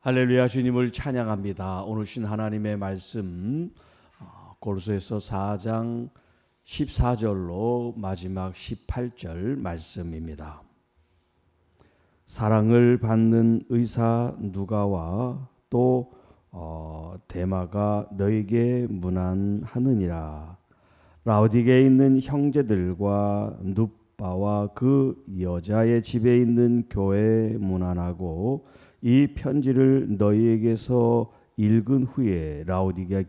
할렐루야, 주님을 찬양합니다. 오늘 주신 하나님의 말씀 골로새서 4장 14절로 마지막 18절 말씀입니다. 사랑을 받는 의사 누가와 또 데마가 너에게 문안하느니라. 라오디게에 있는 형제들과 누바와 그 여자의 집에 있는 교회에 문안하고 이 편지를 너희에게서 읽은 후에 라오디게아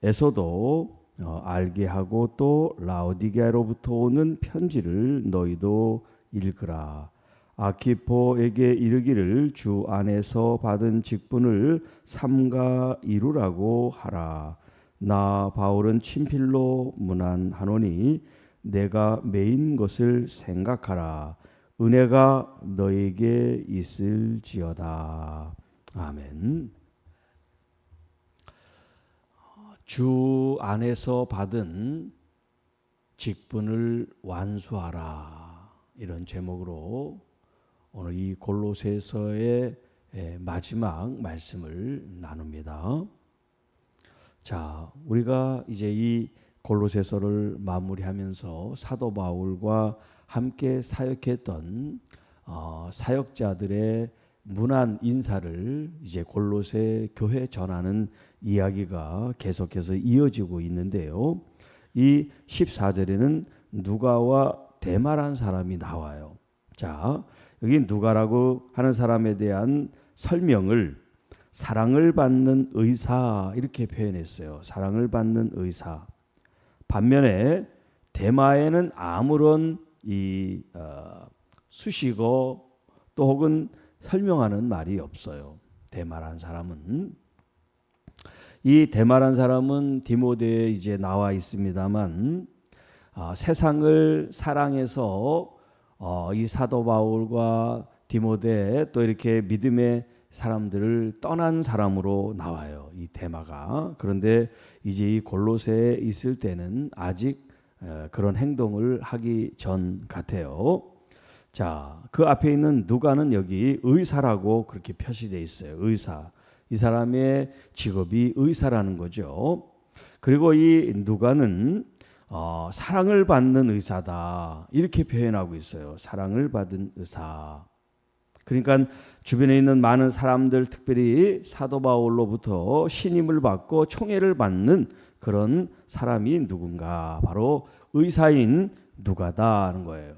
교회에서도 알게 하고 또 라오디게아로부터 오는 편지를 너희도 읽으라. 아키포에게 이르기를 주 안에서 받은 직분을 삼가 이루라고 하라. 나 바울은 친필로 문안하노니 내가 매인 것을 생각하라. 은혜가 너에게 있을지어다. 아멘. 주 안에서 받은 직분을 완수하라. 이런 제목으로 오늘 이 골로새서의 마지막 말씀을 나눕니다. 자, 우리가 이제 이 골로새서를 마무리하면서 사도 바울과 함께 사역했던 사역자들의 문안 인사를 이제 골로새 교회 전하는 이야기가 계속해서 이어지고 있는데요. 이 14절에는 누가와 데마라는 사람이 나와요. 자, 여기 누가라고 하는 사람에 대한 설명을 사랑을 받는 의사 이렇게 표현했어요. 사랑을 받는 의사. 반면에 데마에는 아무런 수식어 또 혹은 설명하는 말이 없어요. 데마라는 사람은 이 데마라는 사람은 디모데에 이제 나와 있습니다만 세상을 사랑해서 이 사도 바울과 디모데 또 이렇게 믿음의 사람들을 떠난 사람으로 나와요. 이 데마가. 그런데 이제 이 골로새에 있을 때는 아직 그런 행동을 하기 전 같아요. 자, 그 앞에 있는 누가는 여기 의사라고 그렇게 표시되어 있어요. 의사. 이 사람의 직업이 의사라는 거죠. 그리고 이 누가는 사랑을 받는 의사다. 이렇게 표현하고 있어요. 사랑을 받은 의사. 그러니까 주변에 있는 많은 사람들, 특별히 사도 바울로부터 신임을 받고 총애를 받는 그런 사람이 누군가? 바로 의사인 누가다는 거예요.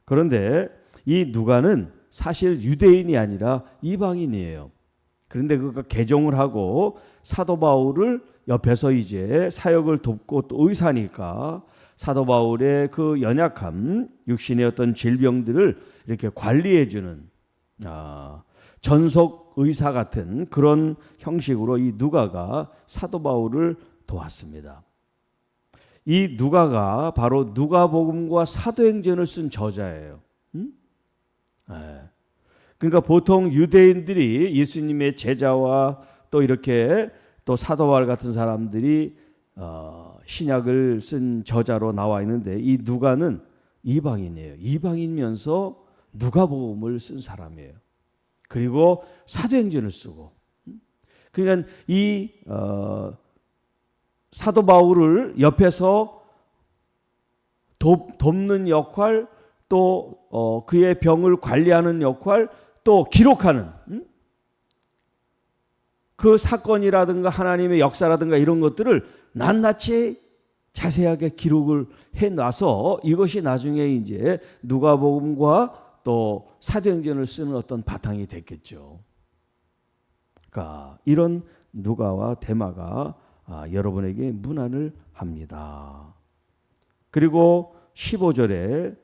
그런데 이 누가는 사실 유대인이 아니라 이방인이에요. 그런데 그가 개종을 하고 사도 바울을 옆에서 이제 사역을 돕고 또 의사니까 사도 바울의 그 연약함, 육신의 어떤 질병들을 이렇게 관리해주는 전속 의사 같은 그런 형식으로 이 누가가 사도 바울을 도왔습니다. 이 누가가 바로 누가복음과 사도행전을 쓴 저자예요. 그러니까 보통 유대인들이 예수님의 제자와 또 이렇게 또 사도 바울 같은 사람들이 신약을 쓴 저자로 나와 있는데 이 누가는 이방인이에요. 이방인이면서 누가복음을 쓴 사람이에요. 그리고 사도행전을 쓰고. 그러니까 이 사도 바울을 옆에서 돕는 역할, 또 그의 병을 관리하는 역할, 또 기록하는 그 사건이라든가 하나님의 역사라든가 이런 것들을 낱낱이 자세하게 기록을 해놔서 이것이 나중에 이제 누가복음과 또 사도행전을 쓰는 어떤 바탕이 됐겠죠. 그러니까 이런 누가와 데마가 여러분에게 문안을 합니다. 그리고 15절에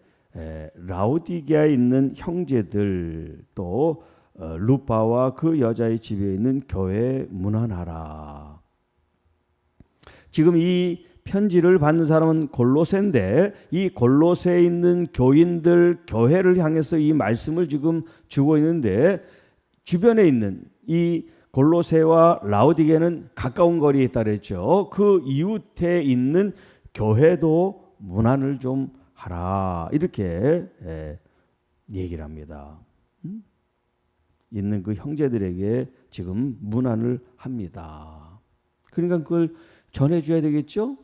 라오디게아에 있는 형제들 또 루바와 그 여자의 집에 있는 교회에 문안하라. 지금 이 편지를 받는 사람은 골로새인데 이 골로새에 있는 교인들 교회를 향해서 이 말씀을 지금 주고 있는데 주변에 있는 이 골로새와 라오디게는 가까운 거리에 있다 그랬죠. 그 이웃에 있는 교회도 문안을 좀 하라 이렇게 얘기를 합니다. 있는 그 형제들에게 지금 문안을 합니다. 그러니까 그걸 전해줘야 되겠죠?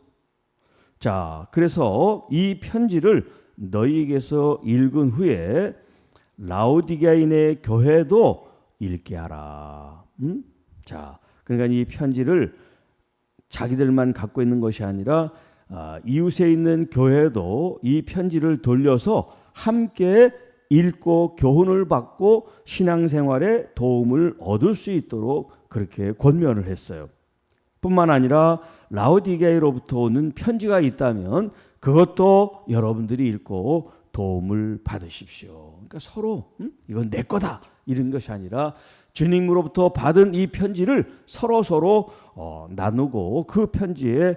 자, 그래서 이 편지를 너희에게서 읽은 후에 라오디게아인의 교회도 읽게 하라. 자, 그러니까 이 편지를 자기들만 갖고 있는 것이 아니라 이웃에 있는 교회도 이 편지를 돌려서 함께 읽고 교훈을 받고 신앙생활에 도움을 얻을 수 있도록 그렇게 권면을 했어요. 뿐만 아니라 라오디게아로부터 오는 편지가 있다면 그것도 여러분들이 읽고 도움을 받으십시오. 그러니까 서로 이건 내 거다 이런 것이 아니라 주님으로부터 받은 이 편지를 서로 나누고 그 편지에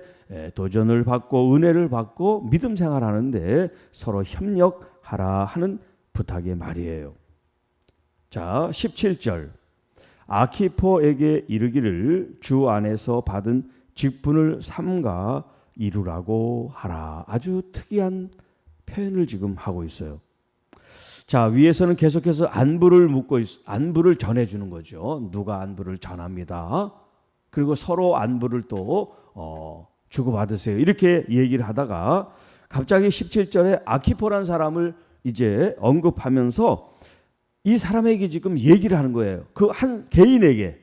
도전을 받고 은혜를 받고 믿음 생활하는데 서로 협력하라 하는 부탁의 말이에요. 자, 17절. 아키포에게 이르기를 주 안에서 받은 직분을 삼가 이루라고 하라. 아주 특이한 표현을 지금 하고 있어요. 자, 위에서는 계속해서 안부를 전해주는 거죠. 누가 안부를 전합니다. 그리고 서로 안부를 또 주고받으세요. 이렇게 얘기를 하다가 갑자기 17절에 아키포라는 사람을 이제 언급하면서 이 사람에게 지금 얘기를 하는 거예요. 그 한 개인에게.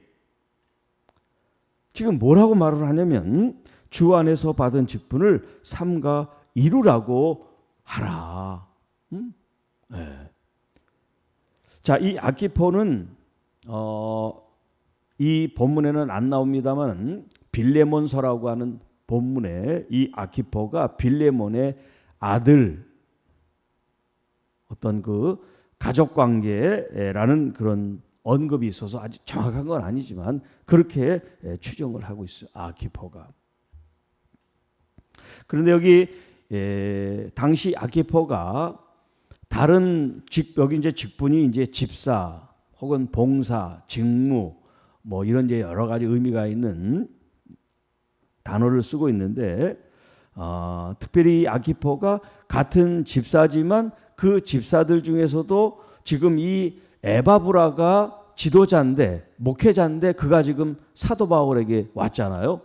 지금 뭐라고 말을 하냐면 주 안에서 받은 직분을 삼가 이루라고 하라. 네. 자, 이 아키포는 이 본문에는 안 나옵니다만 빌레몬서라고 하는 본문에 이 아키포가 빌레몬의 아들 어떤 그 가족관계라는 그런 언급이 있어서 아주 정확한 건 아니지만 그렇게 추정을 하고 있어요. 아키포가. 그런데 여기 당시 아키포가 다른 여기 이제 직분이 이제 집사 혹은 봉사, 직무 뭐 이런 이제 여러 가지 의미가 있는 단어를 쓰고 있는데 특별히 아키포가 같은 집사지만 그 집사들 중에서도 지금 이 에바브라가 지도자인데 목회자인데 그가 지금 사도 바울에게 왔잖아요.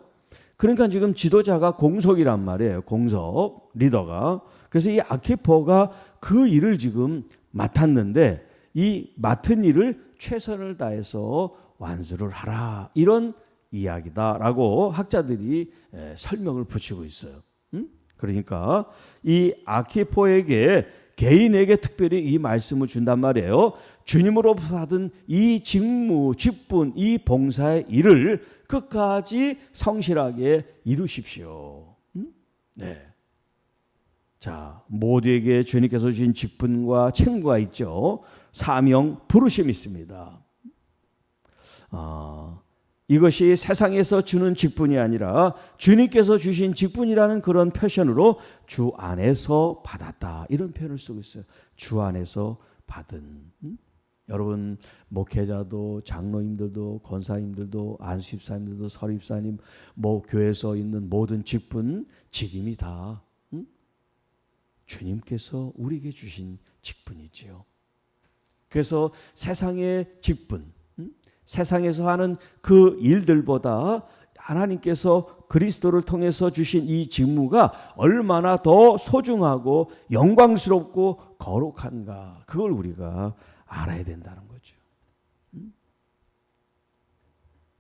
그러니까 지금 지도자가 공석이란 말이에요. 공석 리더가. 그래서 이 아키포가 그 일을 지금 맡았는데 이 맡은 일을 최선을 다해서 완수를 하라. 이런 이야기다라고 학자들이 설명을 붙이고 있어요. 그러니까 이 아키포에게 개인에게 특별히 이 말씀을 준단 말이에요. 주님으로 받은 이 직무, 직분, 이 봉사의 일을 끝까지 성실하게 이루십시오. 네. 자, 모두에게 주님께서 주신 직분과 책무가 있죠. 사명, 부르심이 있습니다. 이것이 세상에서 주는 직분이 아니라 주님께서 주신 직분이라는 그런 표현으로 주 안에서 받았다. 이런 표현을 쓰고 있어요. 주 안에서 받은. 여러분 목회자도 장로님들도 권사님들도 안수집사님들도 서립사님 뭐 교회에서 있는 모든 직분 직임이 다 주님께서 우리에게 주신 직분이지요. 그래서 세상의 직분, 세상에서 하는 그 일들보다 하나님께서 그리스도를 통해서 주신 이 직무가 얼마나 더 소중하고 영광스럽고 거룩한가, 그걸 우리가 알아야 된다는 거죠.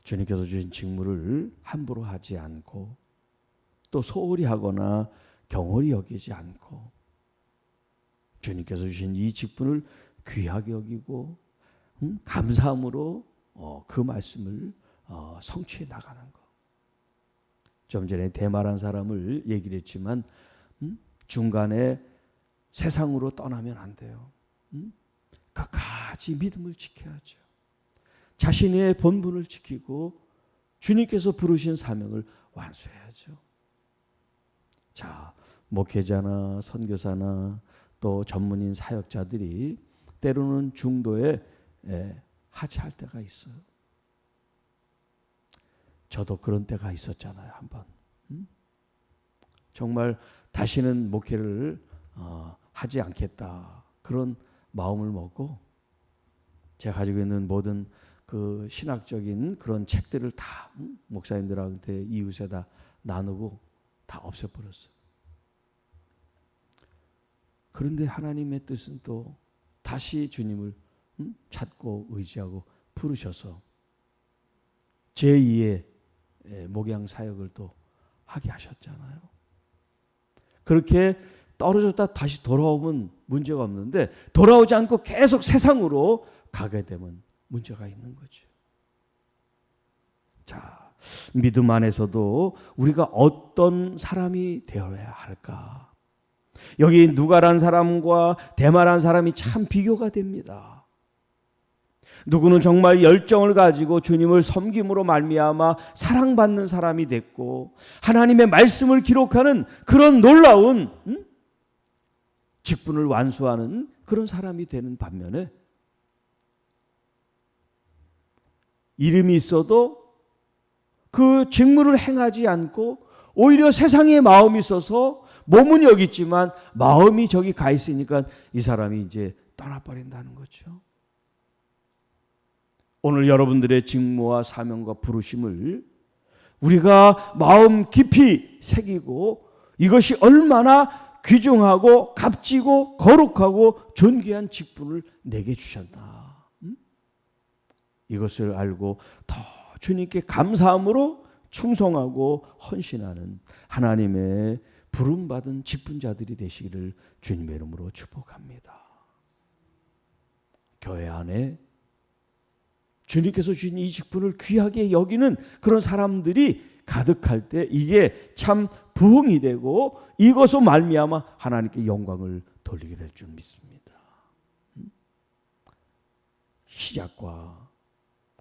주님께서 주신 직무를 함부로 하지 않고 또 소홀히 하거나 경홀히 여기지 않고 주님께서 주신 이 직분을 귀하게 여기고 감사함으로 그 말씀을 성취해 나가는 것. 좀 전에 대마란 사람을 얘기를 했지만 중간에 세상으로 떠나면 안 돼요. 끝까지 믿음을 지켜야죠. 자신의 본분을 지키고 주님께서 부르신 사명을 완수해야죠. 자, 목회자나 선교사나 또 전문인 사역자들이 때로는 중도에 하차할 때가 있어요. 저도 그런 때가 있었잖아요, 한번. 정말 다시는 목회를 하지 않겠다, 그런 마음을 먹고 제가 가지고 있는 모든 그 신학적인 그런 책들을 다 목사님들한테 이웃에다 나누고 다 없애버렸어요. 그런데 하나님의 뜻은 또 다시 주님을 찾고 의지하고 부르셔서 제2의 목양 사역을 또 하게 하셨잖아요. 그렇게 떨어졌다 다시 돌아오면 문제가 없는데 돌아오지 않고 계속 세상으로 가게 되면 문제가 있는 거죠. 자, 믿음 안에서도 우리가 어떤 사람이 되어야 할까? 여기 누가란 사람과 데마란 사람이 참 비교가 됩니다. 누구는 정말 열정을 가지고 주님을 섬김으로 말미암아 사랑받는 사람이 됐고 하나님의 말씀을 기록하는 그런 놀라운 직분을 완수하는 그런 사람이 되는 반면에 이름이 있어도 그 직무를 행하지 않고 오히려 세상에 마음이 있어서 몸은 여기 있지만 마음이 저기 가 있으니까 이 사람이 이제 떠나버린다는 거죠. 오늘 여러분들의 직무와 사명과 부르심을 우리가 마음 깊이 새기고 이것이 얼마나 귀중하고 값지고 거룩하고 존귀한 직분을 내게 주셨나. 이것을 알고 더 주님께 감사함으로 충성하고 헌신하는 하나님의 부름받은 직분자들이 되시기를 주님의 이름으로 축복합니다. 교회 안에 주님께서 주신 이 직분을 귀하게 여기는 그런 사람들이 가득할 때 이게 참 부흥이 되고 이것으로 말미암아 하나님께 영광을 돌리게 될 줄 믿습니다. 시작과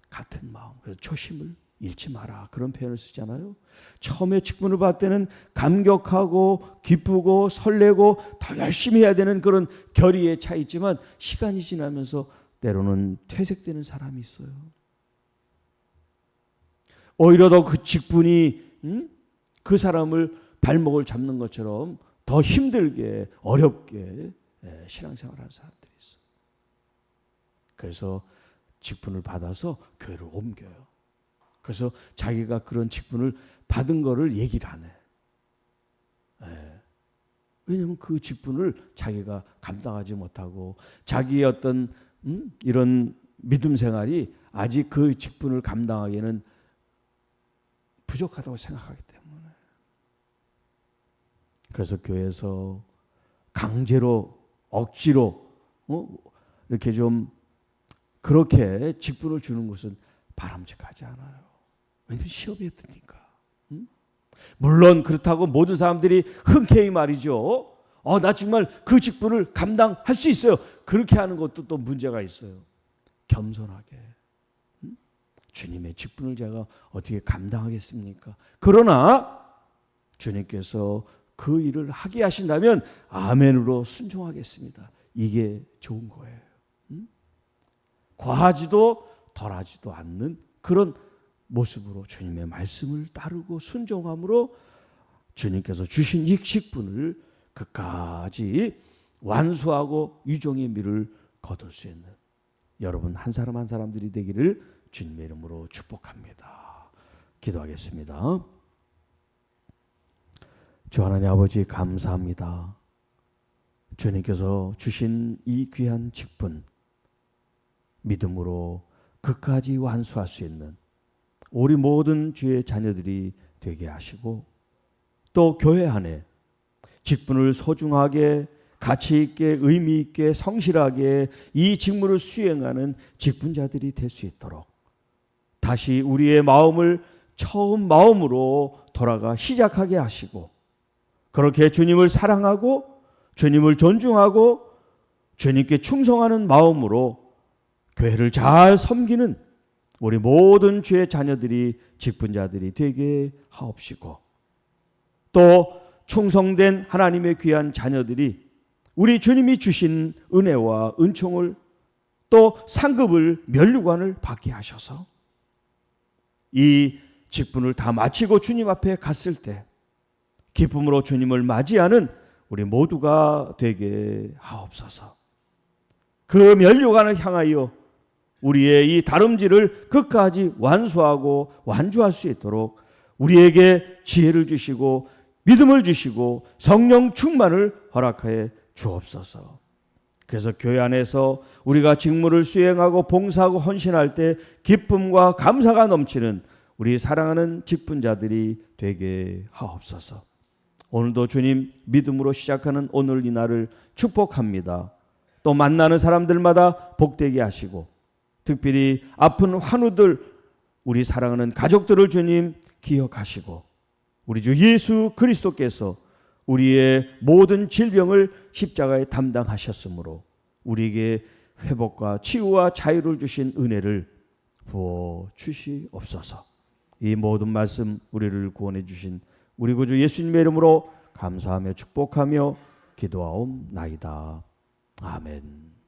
같은 마음, 그래서 초심을 잃지 마라 그런 표현을 쓰잖아요. 처음에 직분을 받을 때는 감격하고 기쁘고 설레고 더 열심히 해야 되는 그런 결의의 차이 있지만 시간이 지나면서 때로는 퇴색되는 사람이 있어요. 오히려 더 그 직분이 그 사람을 발목을 잡는 것처럼 더 힘들게 어렵게 신앙생활하는 사람들이 있어요. 그래서 직분을 받아서 교회를 옮겨요. 그래서 자기가 그런 직분을 받은 거를 얘기를 안 해. 왜냐하면 그 직분을 자기가 감당하지 못하고 자기의 어떤 이런 믿음 생활이 아직 그 직분을 감당하기에는 부족하다고 생각하기 때문에. 그래서 교회에서 강제로 억지로 이렇게 좀 그렇게 직분을 주는 것은 바람직하지 않아요. 왜냐하면 시험에 드니까. 물론 그렇다고 모든 사람들이 흔쾌히 말이죠. 나 정말 그 직분을 감당할 수 있어요. 그렇게 하는 것도 또 문제가 있어요. 겸손하게. 주님의 직분을 제가 어떻게 감당하겠습니까? 그러나 주님께서 그 일을 하게 하신다면 아멘으로 순종하겠습니다. 이게 좋은 거예요. 과하지도 덜하지도 않는 그런 모습으로 주님의 말씀을 따르고 순종함으로 주님께서 주신 이 직분을 끝까지 완수하고 유종의 미를 거둘 수 있는 여러분 한 사람 한 사람들이 되기를 주님의 이름으로 축복합니다. 기도하겠습니다. 주 하나님 아버지 감사합니다. 주님께서 주신 이 귀한 직분 믿음으로 끝까지 완수할 수 있는 우리 모든 주의 자녀들이 되게 하시고 또 교회 안에 직분을 소중하게 가치 있게 의미 있게 성실하게 이 직무를 수행하는 직분자들이 될 수 있도록 다시 우리의 마음을 처음 마음으로 돌아가 시작하게 하시고 그렇게 주님을 사랑하고 주님을 존중하고 주님께 충성하는 마음으로 교회를 잘 섬기는 우리 모든 주의 자녀들이 직분자들이 되게 하옵시고 또 충성된 하나님의 귀한 자녀들이 우리 주님이 주신 은혜와 은총을 또 상급을 면류관을 받게 하셔서 이 직분을 다 마치고 주님 앞에 갔을 때 기쁨으로 주님을 맞이하는 우리 모두가 되게 하옵소서. 그 면류관을 향하여 우리의 이 다름질을 끝까지 완수하고 완주할 수 있도록 우리에게 지혜를 주시고 믿음을 주시고 성령 충만을 허락하여 주옵소서. 그래서 교회 안에서 우리가 직무를 수행하고 봉사하고 헌신할 때 기쁨과 감사가 넘치는 우리 사랑하는 직분자들이 되게 하옵소서. 오늘도 주님 믿음으로 시작하는 오늘 이 날을 축복합니다. 또 만나는 사람들마다 복되게 하시고 특별히 아픈 환우들 우리 사랑하는 가족들을 주님 기억하시고 우리 주 예수 그리스도께서 우리의 모든 질병을 십자가에 담당하셨으므로 우리에게 회복과 치유와 자유를 주신 은혜를 부어 주시옵소서. 이 모든 말씀 우리를 구원해 주신 우리 구주 예수님의 이름으로 감사하며 축복하며 기도하옵나이다. 아멘.